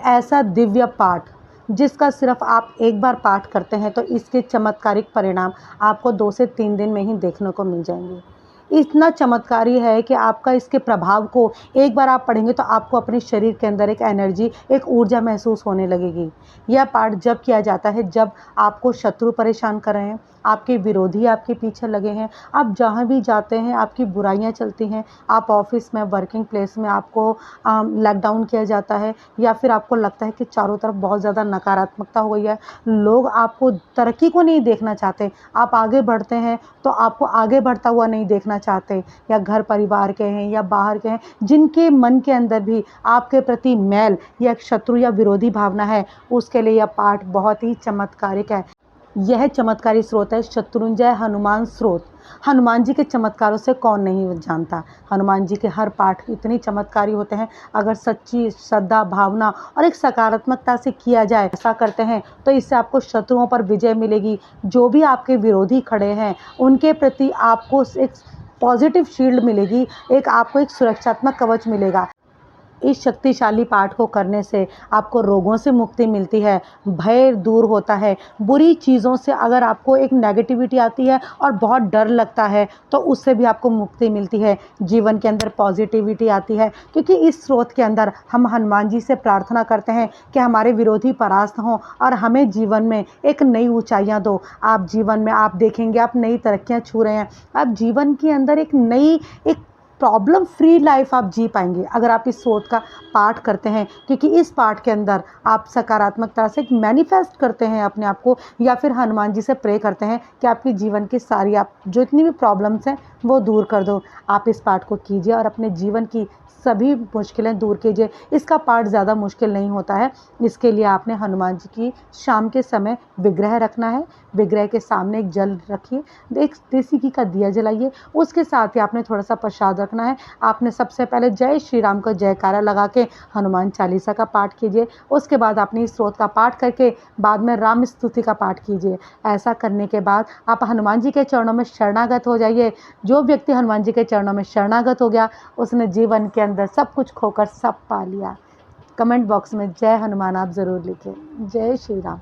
ऐसा दिव्य पाठ जिसका सिर्फ आप एक बार पाठ करते हैं तो इसके चमत्कारिक परिणाम आपको 2 से 3 दिन में ही देखने को मिल जाएंगे। इतना चमत्कारी है कि आपका इसके प्रभाव को एक बार आप पढ़ेंगे तो आपको अपने शरीर के अंदर एक एनर्जी, एक ऊर्जा महसूस होने लगेगी। यह पाठ जब किया जाता है जब आपको शत्रु परेशान कर रहे हैं, आपके विरोधी आपके पीछे लगे हैं, आप जहाँ भी जाते हैं आपकी बुराइयाँ चलती हैं, आप ऑफिस में, वर्किंग प्लेस में आपको लॉकडाउन किया जाता है, या फिर आपको लगता है कि चारों तरफ बहुत ज़्यादा नकारात्मकता हो गई है, लोग आपको तरक्की को नहीं देखना चाहते, आप आगे बढ़ते हैं तो आपको आगे बढ़ता हुआ नहीं देखना चाहते, या घर परिवार के हैं या बाहर के हैं जिनके मन के अंदर भी आपके प्रति मैल या शत्रु या विरोधी भावना है, उसके लिए यह पाठ बहुत ही चमत्कारिक है। यह चमत्कारी स्रोत है शत्रुंजय हनुमान स्रोत। हनुमान जी के चमत्कारों से कौन नहीं जानता। हनुमान जी के हर पाठ इतनी चमत्कारी होते हैं, अगर सच्ची श्रद्धा, भावना और एक सकारात्मकता से किया जाए, ऐसा करते हैं तो इससे आपको शत्रुओं पर विजय मिलेगी। जो भी आपके विरोधी खड़े हैं उनके प्रति आपको एक पॉजिटिव शील्ड मिलेगी, एक आपको एक सुरक्षात्मक कवच मिलेगा। इस शक्तिशाली पाठ को करने से आपको रोगों से मुक्ति मिलती है, भय दूर होता है, बुरी चीज़ों से अगर आपको एक नेगेटिविटी आती है और बहुत डर लगता है तो उससे भी आपको मुक्ति मिलती है, जीवन के अंदर पॉजिटिविटी आती है। क्योंकि इस स्रोत के अंदर हम हनुमान जी से प्रार्थना करते हैं कि हमारे विरोधी परास्त हों और हमें जीवन में एक नई ऊंचाइयां दो। आप जीवन में आप देखेंगे आप नई तरक्कियां छू रहे हैं, आप जीवन के अंदर एक नई, एक प्रॉब्लम फ्री लाइफ आप जी पाएंगे अगर आप इस स्रोत का पाठ करते हैं। क्योंकि इस पाठ के अंदर आप सकारात्मकता से मैनिफेस्ट करते हैं अपने आप को, या फिर हनुमान जी से प्रे करते हैं कि आपके जीवन की सारी, आप जो इतनी भी प्रॉब्लम्स हैं वो दूर कर दो। आप इस पाठ को कीजिए और अपने जीवन की सभी मुश्किलें दूर कीजिए। इसका पाठ ज़्यादा मुश्किल नहीं होता है। इसके लिए आपने हनुमान जी की शाम के समय विग्रह रखना है, विग्रह के सामने एक जल रखिए, एक देसी घी का दिया जलाइए, उसके साथ ही आपने थोड़ा सा प्रसाद रखना है। आपने सबसे पहले जय श्री राम का जयकारा लगा के हनुमान चालीसा का पाठ कीजिए, उसके बाद आपने इस स्रोत का पाठ करके बाद में राम स्तुति का पाठ कीजिए। ऐसा करने के बाद आप हनुमान जी के चरणों में शरणागत हो जाइए। जो व्यक्ति हनुमान जी के चरणों में शरणागत हो गया उसने जीवन के अंदर सब कुछ खोकर सब पा लिया। कमेंट बॉक्स में जय हनुमान आप ज़रूर लिखें। जय श्री राम।